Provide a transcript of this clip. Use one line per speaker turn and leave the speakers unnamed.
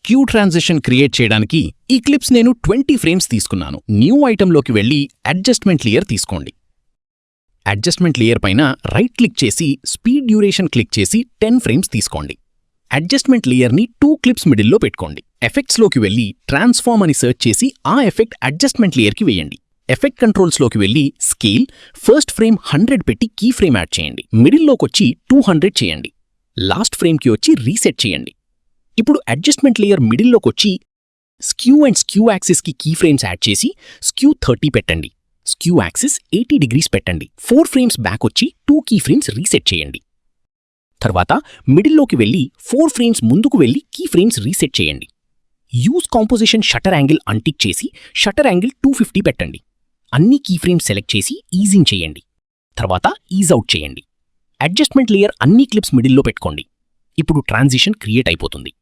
Skew transition create చేయడానికి ఈ clips నేను 20 ఫ్రేమ్స్ తీసుకున్నాను. న్యూ ఐటెంలోకి వెళ్ళి అడ్జస్ట్మెంట్ లేయర్ తీసుకోండి. అడ్జస్ట్మెంట్ లేయర్ పైన రైట్ క్లిక్ చేసి స్పీడ్ డ్యూరేషన్ క్లిక్ చేసి 10 ఫ్రేమ్స్ తీసుకోండి. అడ్జస్ట్మెంట్ లేయర్ని 2 క్లిప్స్ మిడిల్లో పెట్టుకోండి. ఎఫెక్ట్స్లోకి వెళ్ళి ట్రాన్స్ఫార్మ్ అని సెర్చ్ చేసి ఆ ఎఫెక్ట్ అడ్జస్ట్మెంట్ లేయర్కి వేయండి. ఎఫెక్ట్ కంట్రోల్స్లోకి వెళ్ళి స్కేల్ ఫస్ట్ ఫ్రేమ్ 100 పెట్టి కీ ఫ్రేమ్ యాడ్ చేయండి. మిడిల్లోకొచ్చి 200 చేయండి. లాస్ట్ ఫ్రేమ్కి వచ్చి రీసెట్ చేయండి. ఇప్పుడు అడ్జస్ట్మెంట్ లేయర్ మిడిల్లోకొచ్చి స్క్యూ అండ్ స్క్యూ యాక్సిస్కి కీ ఫ్రేమ్స్ యాడ్ చేసి స్క్యూ 30 పెట్టండి. స్క్యూ యాక్సిస్ 80 డిగ్రీస్ పెట్టండి. 4 ఫ్రేమ్స్ బ్యాక్ వచ్చి 2 కీ ఫ్రేమ్స్ రీసెట్ చేయండి. తర్వాత మిడిల్లోకి వెళ్ళి 4 ఫ్రేమ్స్ ముందుకు వెళ్ళి కీ ఫ్రేమ్స్ రీసెట్ చేయండి. Use composition shutter angle untick చేసి షటర్ యాంగిల్ 250 పెట్టండి. అన్ని కీ ఫ్రేమ్స్ సెలెక్ట్ చేసి ఈజ్ ఇన్ చేయండి. తర్వాత ఈజ్ అవుట్ చేయండి. అడ్జస్ట్మెంట్ లేయర్ అన్ని క్లిప్స్ మిడిల్లో పెట్టుకోండి. ఇప్పుడు ట్రాన్సిషన్ క్రియేట్ అయిపోతుంది.